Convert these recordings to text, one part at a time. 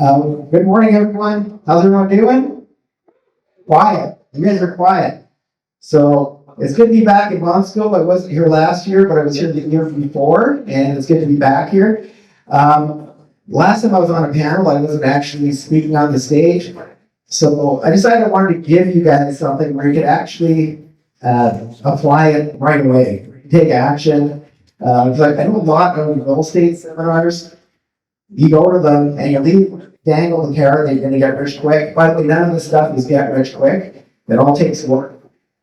Good morning, everyone. How's everyone doing? Quiet. You guys are quiet. So it's good to be back in Bansko. I wasn't here last year, but I was here the year before, and it's good to be back here. Last time I was on a panel, I wasn't actually speaking on the stage. So I decided I wanted to give you guys something where you could actually apply it right away. Take action. I know a lot of real estate seminars. You go to them and you leave, dangle the carrot, and you're going to get rich quick. By the way, none of this stuff is get rich quick. It all takes work.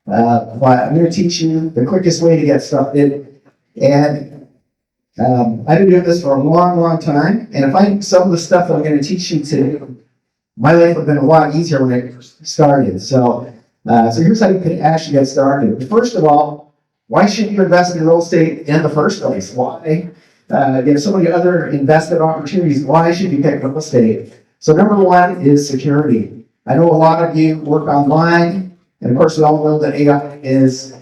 But I'm going to teach you the quickest way to get started. And I've been doing this for a long, long time. And if I do some of the stuff that I'm going to teach you today, my life would have been a lot easier when I first started. So here's how you can actually get started. First of all, why should you invest in real estate in the first place? Why? There's so many other investment opportunities. Why should you pick real estate? So number one is security. I know a lot of you work online, and of course we all know that AI is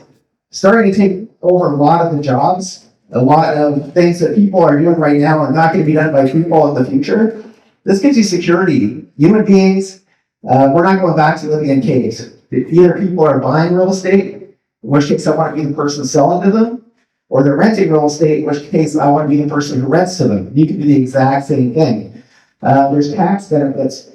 starting to take over a lot of the jobs. A lot of things that people are doing right now are not going to be done by people in the future. This gives you security. Human beings, we're not going back to living in caves. Either people are buying real estate, in which case I want to be the person selling to them, or they're renting real estate, in which case I want to be the person who rents to them. You can do the exact same thing. There's tax benefits.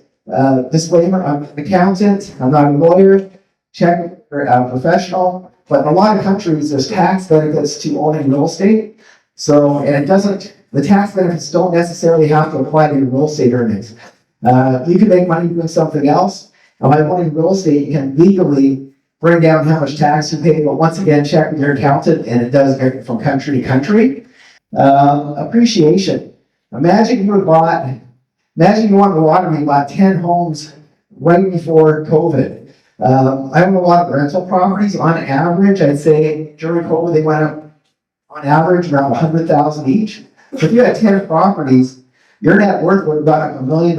Disclaimer, I'm an accountant, I'm not a lawyer, check a professional, but in a lot of countries there's tax benefits to owning real estate. So, and the tax benefits don't necessarily have to apply to your real estate earnings. You can make money doing something else, and by owning real estate, you can legally bring down how much tax you pay, but once again, check with your accountant, and it does vary from country to country. Appreciation. Imagine you won the lottery and bought 10 homes right before COVID. I own a lot of rental properties. On average, I'd say during COVID, they went up on average around $100,000 each. So if you had 10 properties, your net worth would have gone up $1 million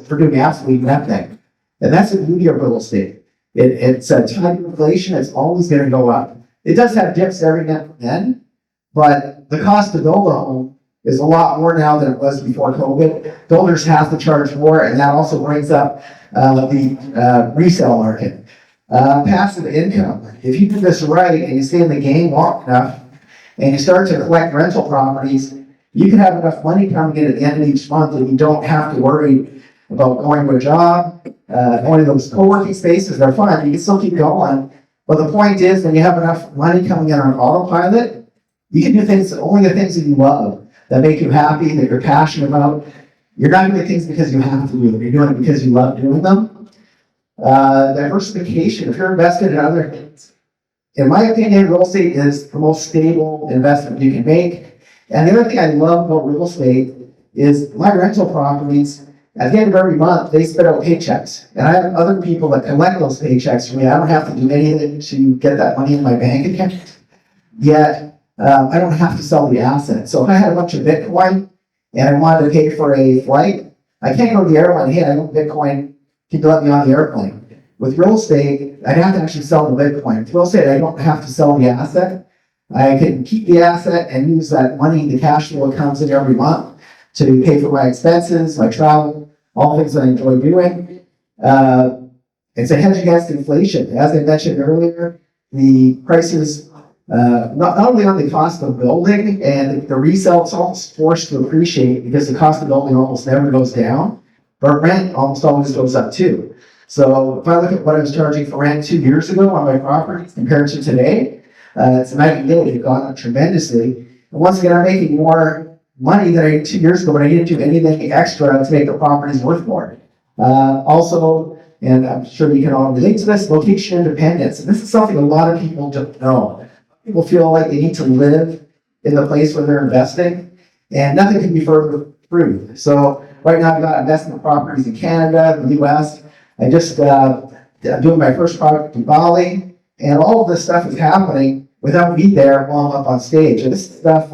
for doing absolutely nothing. And that's the beauty of real estate. It's a tied to inflation. It's always going to go up. It does have dips every now and then, but the cost to build a home is a lot more now than it was before COVID. Builders have to charge more, and that also brings up the resale market. Passive income. If you do this right and you stay in the game long enough, and you start to collect rental properties, you can have enough money coming in at the end of each month that you don't have to worry about going to a job. Going to those co-working spaces, they're fun. You can still keep going. But the point is, when you have enough money coming in on autopilot, you can do only the things that you love, that make you happy, that you're passionate about. You're not doing things because you have to do them. You're doing it because you love doing them. Diversification. If you're invested in other things, in my opinion, real estate is the most stable investment you can make. And the other thing I love about real estate is my rental properties. At the end of every month, they spit out paychecks. And I have other people that collect those paychecks for me. I don't have to do anything to get that money in my bank account. Yet, I don't have to sell the asset. So if I had a bunch of Bitcoin and I wanted to pay for a flight, I can't go to the airline. Hey, I don't Bitcoin. Can you let me on the airplane? With real estate, I'd have to actually sell the Bitcoin. With real estate, I don't have to sell the asset. I can keep the asset and use that money, the cash flow that comes in every month, to pay for my expenses, my travel, all things that I enjoy doing. It's a hedge against inflation. As I mentioned earlier, the prices, not only on the cost of building and the resale, it's almost forced to appreciate because the cost of building almost never goes down, but rent almost always goes up too. So if I look at what I was charging for rent 2 years ago on my properties compared to today, it's a night and day. They've gone up tremendously. And once again, I'm making more money than I did 2 years ago, but I didn't do anything extra to make the properties worth more. Also, and I'm sure you can all relate to this, location independence. And this is something a lot of people don't know. People feel like they need to live in the place where they're investing, and nothing can be further proved. So right now I've got investment properties in Canada, the US. I'm doing my first project in Bali, and all of this stuff is happening without me there while I'm up on stage. And this stuff,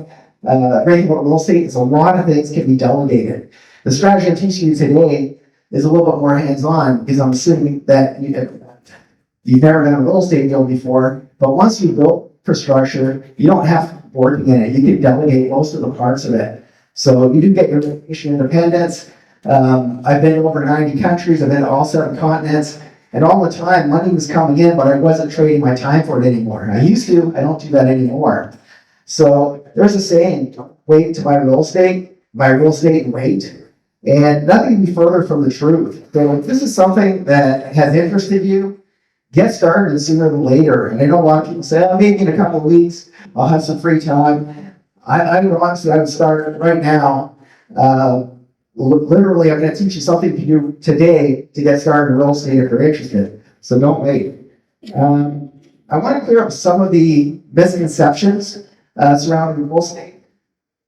great about real estate is a lot of things can be delegated. The strategy I'm teaching you today is a little bit more hands-on because I'm assuming that you've never done a real estate deal before, but once you've built infrastructure, you don't have to be working in it. You can delegate most of the parts of it. So you do get your location independence. I've been to over 90 countries. I've been to all 7 continents. And all the time, money was coming in, but I wasn't trading my time for it anymore. I used to. I don't do that anymore. So there's a saying, wait to buy real estate and wait. And nothing can be further from the truth. So if this is something that has interested you, get started sooner than later. And I know a lot of people say, oh, maybe in a couple of weeks, I'll have some free time. I would start right now. Literally, I'm going to teach you something you can do today to get started in real estate if you're interested. So don't wait. I want to clear up some of the misconceptions surrounding real estate.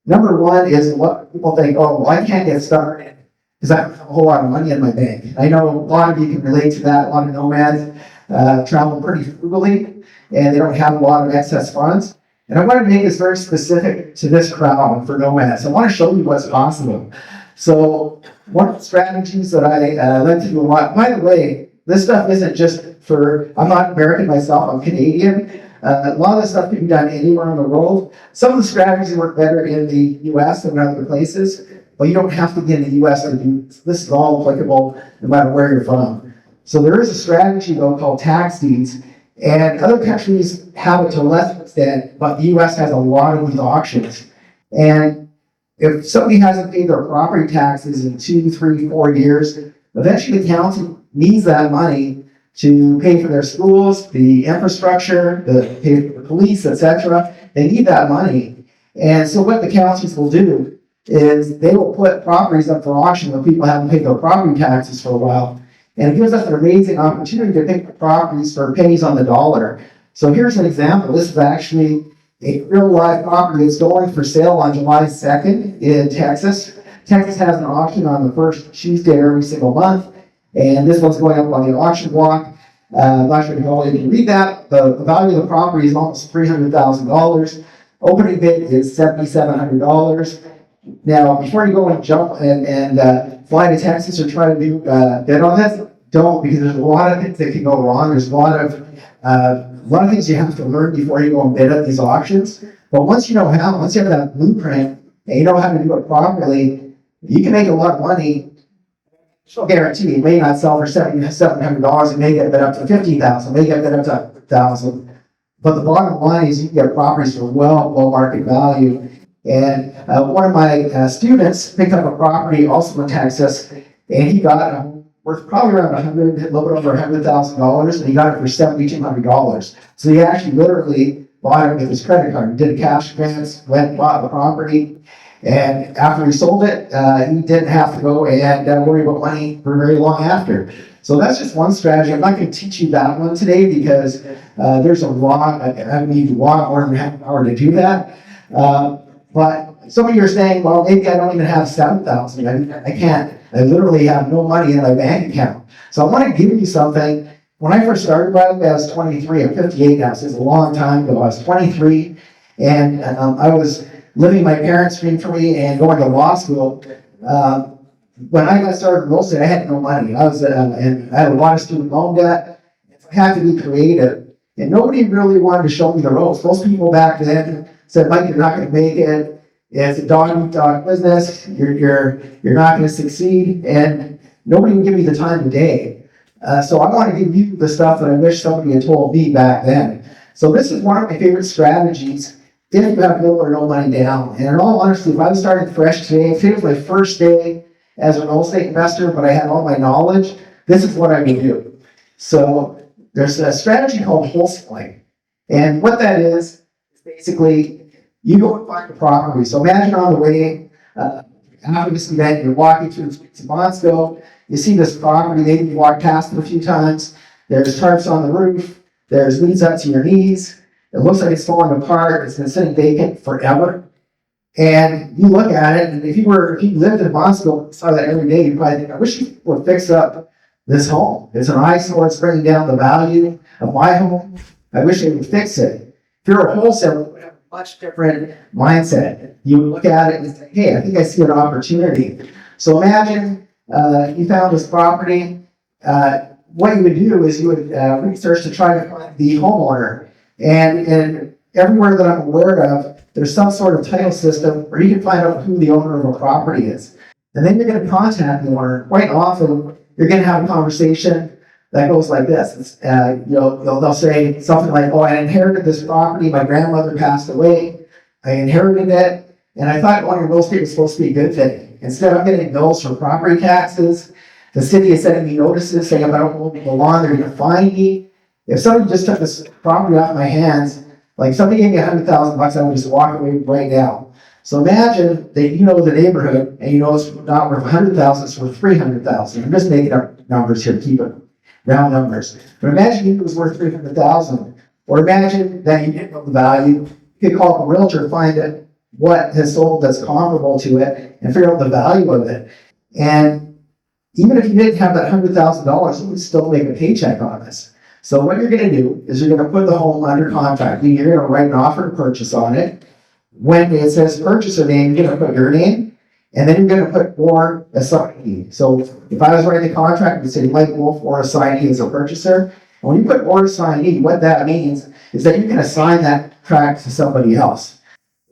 Number one is a lot of people think, oh, well, I can't get started because I don't have a whole lot of money in my bank. I know a lot of you can relate to that. A lot of nomads travel pretty frugally and they don't have a lot of excess funds. And I want to make this very specific to this crowd for nomads. I want to show you what's possible. So one of the strategies that I like to do a lot, by the way, this stuff isn't just for, I'm not American myself, I'm Canadian. A lot of this stuff can be done anywhere in the world. Some of the strategies work better in the US than in other places, but you don't have to be in the US to do this. This is all applicable no matter where you're from. So there is a strategy though called tax deeds, and other countries have it to a less extent, but the US has a lot of these auctions. And if somebody hasn't paid their property taxes in 2, 3, 4 years, eventually the county needs that money to pay for their schools, the infrastructure, the pay for the police, etc. They need that money. And so what the counties will do is they will put properties up for auction when people haven't paid their property taxes for a while. And it gives us an amazing opportunity to pick the properties for pennies on the dollar. So here's an example. This is actually a real live property that's going for sale on July 2nd in Texas. Texas has an auction on the first Tuesday every single month, and this one's going up on the auction block. I'm not sure if you can read that. The value of the property is almost $300,000. Opening bid is $7,700. Now, before you go and jump and fly to Texas or try to do bid on this, don't, because there's a lot of things that can go wrong. There's a lot of things you have to learn before you go and bid at these auctions. But once you have that blueprint and you know how to do it properly, you can make a lot of money. I'll guarantee you may not sell for $700. It may get bid up to $50,000. May get bid up to $1,000. But the bottom line is you can get properties for well below market value. And one of my students picked up a property also in Texas, and he got worth probably around a little bit over $100,000, and he got it for $7,200. So he actually literally bought it with his credit card. He did a cash advance, went and bought the property, and after he sold it, he didn't have to go and worry about money for very long after. So that's just one strategy. I'm not going to teach you that one today because there's a lot. I need a lot more than half an hour to do that. But some of you are saying, well, maybe I don't even have $7,000. I can't. I literally have no money in my bank account. So I want to give you something. When I first started, by the way, I was 23. I'm 58 now, so it's a long time ago. I was 23, and I was living my parents' dream for me and going to law school. When I got started in real estate, I had no money. And I had a lot of student loan debt. I had to be creative. And nobody really wanted to show me the ropes. Most people back then said, Mike, you're not going to make it. It's a dog business. You're not going to succeed. And nobody would give me the time of day. So I want to give you the stuff that I wish somebody had told me back then. So this is one of my favorite strategies if you have little or no money down. And in all honesty, if I was starting fresh today was my first day as a real estate investor, but I had all my knowledge, this is what I would do. So there's a strategy called wholesaling. And what that is basically you go and find a property. So imagine on the way after this event, you're walking through the streets of Bansko, you see this property, maybe you walk past it a few times, there's tarps on the roof, there's weeds up to your knees, it looks like it's falling apart, it's been sitting vacant forever. And you look at it, and if you lived in Bansko and saw that every day, you'd probably think, I wish you would fix up this home. It's an eyesore, it's bringing down the value of my home. I wish they would fix it. If you're a wholesaler, you would have a much different mindset. You would look at it and say, hey, I think I see an opportunity. So imagine you found this property. What you would do is you would research to try to find the homeowner. And everywhere that I'm aware of, there's some sort of title system where you can find out who the owner of a property is. And then you're going to contact the owner. Quite often, you're going to have a conversation that goes like this. They'll say something like, "Oh, I inherited this property. My grandmother passed away. I inherited it, and I thought owning real estate was supposed to be a good thing. Instead, I'm getting bills for property taxes. The city is sending me notices saying if I don't mow the lawn, they're going to fine me. If somebody just took this property off my hands, like somebody gave me $100,000, I would just walk away right now." So imagine that you know the neighborhood and you know it's not worth 100,000, it's worth 300,000. I'm just making up numbers here, keep it round numbers. But imagine it was worth 300,000, or imagine that you didn't know the value. You could call up a realtor to find out what has sold that's comparable to it and figure out the value of it. And even if you didn't have that $100,000, you would still make a paycheck on this. So what you're going to do is you're going to put the home under contract. You're going to write an offer to purchase on it. When it says purchaser name, you're going to put your name, and then you're going to put or assignee. So if I was writing the contract, it'd say Mike Wolf or assignee as a purchaser. And when you put or assignee, what that means is that you can assign that tract to somebody else.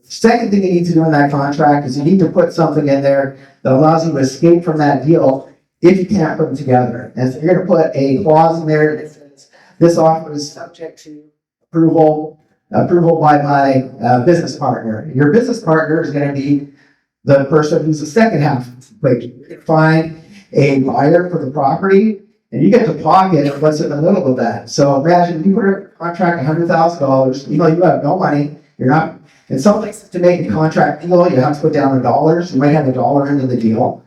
Second thing you need to do in that contract is you need to put something in there that allows you to escape from that deal if you can't put them together. And so you're going to put a clause in there that says this offer is subject to approval by my business partner. Your business partner is going to be the person who's the second half of the equation. You can find a buyer for the property, and you get to pocket what's in the middle of that. So imagine you put a contract $100,000. You have no money. You're not. In some places, to make a contract deal, you have to put down $1. You might have $1 into the deal.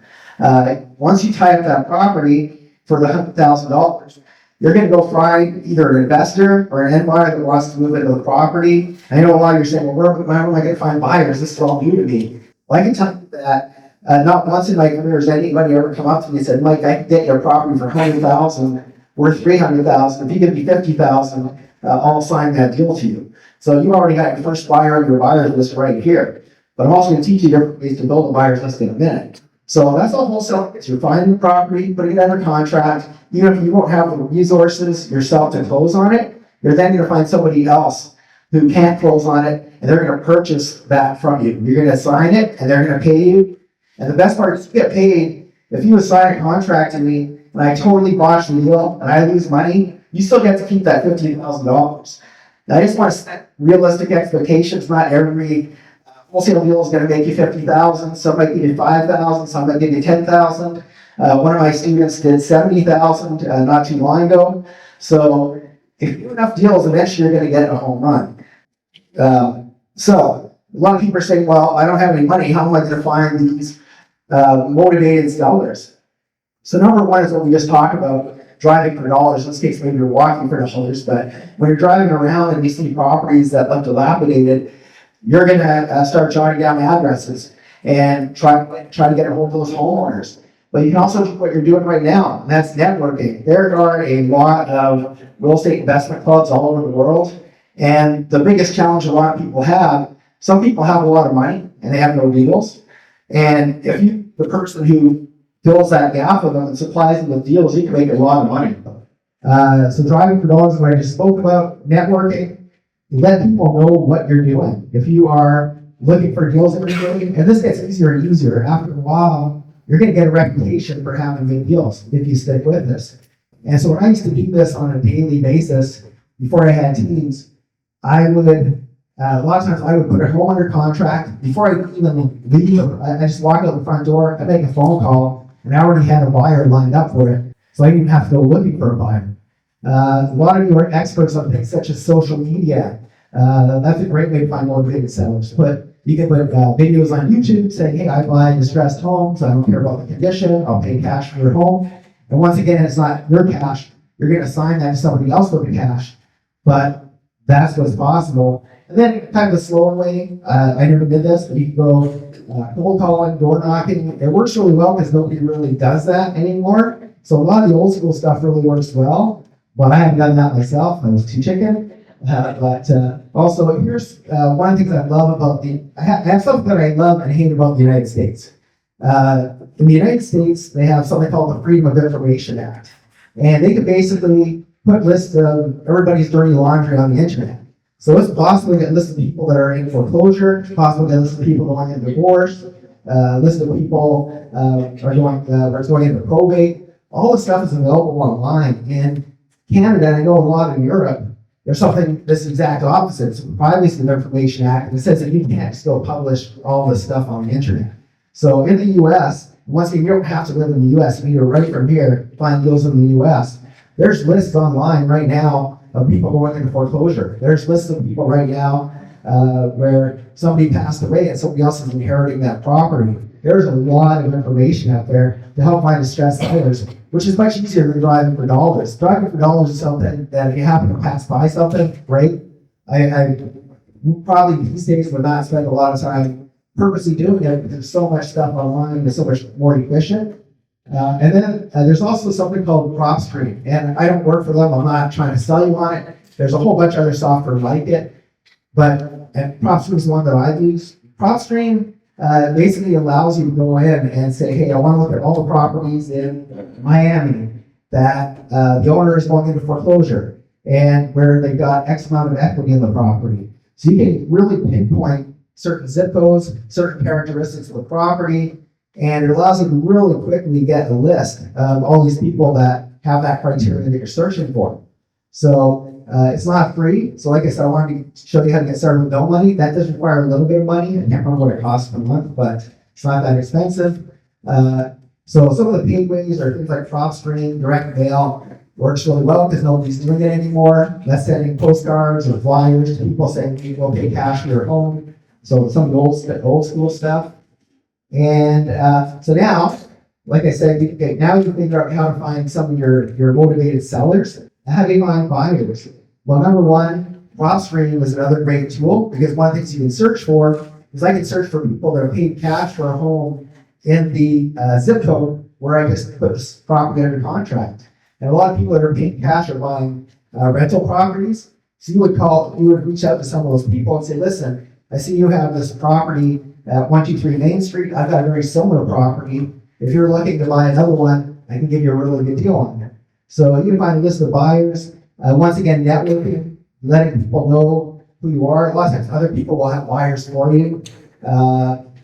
Once you tie up that property for the $100,000. You're going to go find either an investor or an end buyer that wants to move into the property. I know a lot of you are saying, well, where am I going to find buyers? This is all new to me. Well, I can tell you that not once in my career has anybody ever come up to me and said, Mike, I can get your property for $100,000, worth $300,000. If you give me $50,000, I'll sign that deal to you. So you already got your first buyer on your buyer's list right here. But I'm also going to teach you different ways to build a buyer's list in a minute. So that's all wholesale is. You're finding the property, putting it under contract. Even if you won't have the resources yourself to close on it, you're then going to find somebody else who can't close on it, and they're going to purchase that from you. You're going to sign it, and they're going to pay you. And the best part is you get paid. If you assign a contract to me, and I totally botch the deal, and I lose money, you still get to keep that $15,000. Now, I just want to set realistic expectations. Not every wholesale deal is going to make you $50,000. Some might give you $5,000. Some might give you $10,000. One of my students did $70,000 not too long ago. So if you do enough deals, eventually you're going to get a home run. So a lot of people are saying, well, I don't have any money. How am I going to find these motivated sellers? So number one is what we just talked about, driving for dollars. In this case, maybe you're walking for dollars, but when you're driving around and you see properties that look dilapidated, you're going to start jotting down addresses and try to get a hold of those homeowners. But you can also do what you're doing right now, and that's networking. There are a lot of real estate investment clubs all over the world, and the biggest challenge a lot of people have, some people have a lot of money and they have no deals, and if you, the person who fills that gap with them and supplies them with deals, you can make a lot of money. So driving for dollars is what I just spoke about. Networking. Let people know what you're doing. If you are looking for deals that you're doing, and this gets easier and easier. After a while, you're going to get a reputation for having good deals if you stick with this. And so when I used to do this on a daily basis, before I had teams, I would, a lot of times I would put a home under contract. Before I even leave, I just walk out the front door, I make a phone call, and I already had a buyer lined up for it. So I didn't even have to go looking for a buyer. A lot of you are experts on things such as social media. That's a great way to find motivated sellers. But you can put videos on YouTube saying, hey, I buy distressed homes. I don't care about the condition. I'll pay cash for your home. And once again, it's not your cash. You're going to assign that to somebody else with the cash. But that's what's possible. And then kind of the slower way, I never did this, but you can go cold calling, door knocking. It works really well because nobody really does that anymore. So a lot of the old school stuff really works well. But I haven't done that myself. I was too chicken. But also, here's one of the things I love about I have something that I love and hate about the United States. In the United States, they have something called the Freedom of Information Act. And they can basically put lists of everybody's dirty laundry on the internet. So it's possible to get lists of people that are in foreclosure. It's possible to get lists of people going into divorce. list of people are going into probate. All the stuff is available online. In Canada, and I know a lot in Europe, there's something that's the exact opposite. It's the Privacy of Information Act, and it says that you can't still publish all this stuff on the internet. So in the U.S., once again, you don't have to live in the U.S. You need to right from here find deals in the U.S. There's lists online right now of people going into foreclosure. There's lists of people right now where somebody passed away and somebody else is inheriting that property. There's a lot of information out there to help find distressed sellers, which is much easier than driving for dollars. Driving for dollars is something that if you happen to pass by something, great. I probably these days would not spend a lot of time purposely doing it because there's so much stuff online and it's so much more efficient. And then there's also something called PropStream, and I don't work for them. I'm not trying to sell you on it. There's a whole bunch of other software like it, but PropStream is the one that I use. PropStream basically allows you to go in and say, hey, I want to look at all the properties in Miami that the owner is going into foreclosure and where they've got X amount of equity in the property. So you can really pinpoint certain zip codes, certain characteristics of the property, and it allows you to really quickly get a list of all these people that have that criteria that you're searching for. So it's not free. So like I said, I wanted to show you how to get started with no money. That does require a little bit of money. I can't remember what it costs per month, but it's not that expensive. So some of the paid ways are things like PropStream, direct mail. Works really well because nobody's doing it anymore. That's sending postcards or flyers to people saying you will pay cash for your home. So some of the old school stuff. And so now, like I said, now you can figure out how to find some of your motivated sellers. How do you find buyers? Well, number one, PropStream is another great tool because one of the things you can search for is I can search for people that are paying cash for a home in the zip code where I just put this property under contract. And a lot of people that are paying cash are buying rental properties. So you would reach out to some of those people and say, listen, I see you have this property at 123 Main Street. I've got a very similar property. If you're looking to buy another one, I can give you a really good deal on it. So you can find a list of buyers. Once again, networking, letting people know who you are. A lot of times other people will have buyers for you.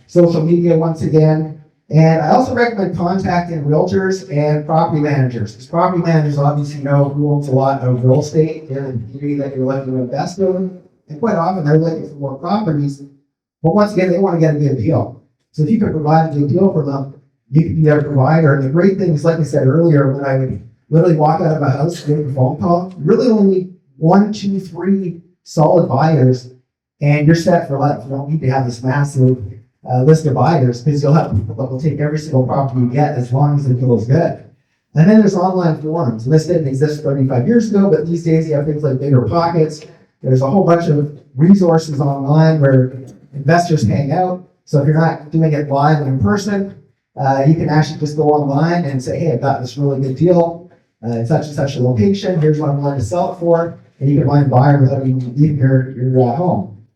Social media, once again. And I also recommend contacting realtors and property managers. Because property managers obviously know who owns a lot of real estate in the community that you're looking to invest in. And quite often they're looking for more properties. But once again, they want to get a good deal. So if you can provide a good deal for them, you can be their provider. And the great thing is, like I said earlier, when I would literally walk out of a house and make a phone call, you really only need 1, 2, 3 solid buyers, and you're set for life. You don't need to have this massive list of buyers because you'll have people that will take every single property you get as long as the deal is good. And then there's online forums. And this didn't exist 35 years ago, but these days you have things like Bigger Pockets. There's a whole bunch of resources online where investors hang out. So if you're not doing it live and in person, you can actually just go online and say, hey, I've got this really good deal in such and such a location. Here's what I'm willing to sell it for. And you can find a buyer without even leaving your home.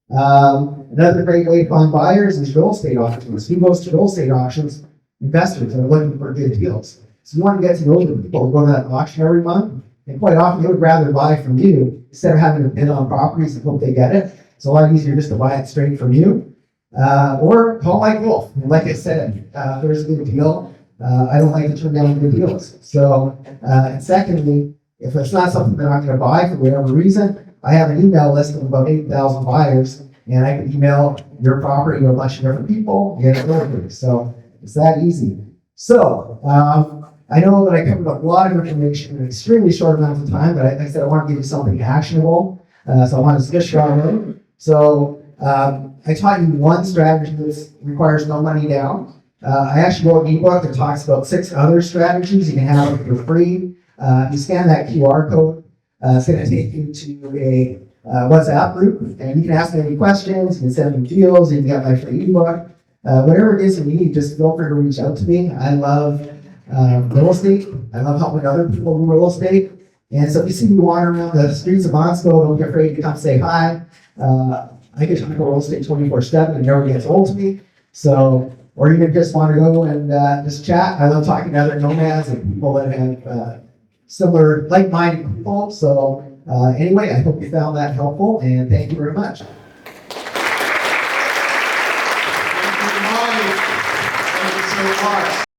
Another great way to find buyers is real estate auctions. Who goes to real estate auctions? Investors are looking for good deals. So you want to get to know the people who go to that auction every month. And quite often they would rather buy from you instead of having to bid on properties and hope they get it. It's a lot easier just to buy it straight from you. Or call Mike Wolf. And like I said, if there's a good deal, I don't like to turn down good deals. So, and secondly, if it's not something that I'm going to buy for whatever reason, I have an email list of about 8,000 buyers, and I can email your property to a bunch of different people and get it delivered. So it's that easy. So I know that I covered a lot of information in an extremely short amount of time, but like I said, I want to give you something actionable. So I want to switch on. So I taught you one strategy that requires no money down. I actually wrote an ebook that talks about 6 other strategies you can have it for free. If you scan that QR code, it's going to take you to a WhatsApp group, and you can ask me any questions, you can send me deals, you can get my free ebook. Whatever it is you need, just feel free to reach out to me. I love real estate. I love helping other people do real estate. And so if you see me wandering around the streets of Bansko, don't be afraid to come say hi. I can talk about real estate 24/7 and never gets old to me. So, or even just want to go and just chat. I love talking to other nomads and people that have similar, like-minded people. So anyway, I hope you found that helpful, and thank you very much. Good morning. Thank you so much.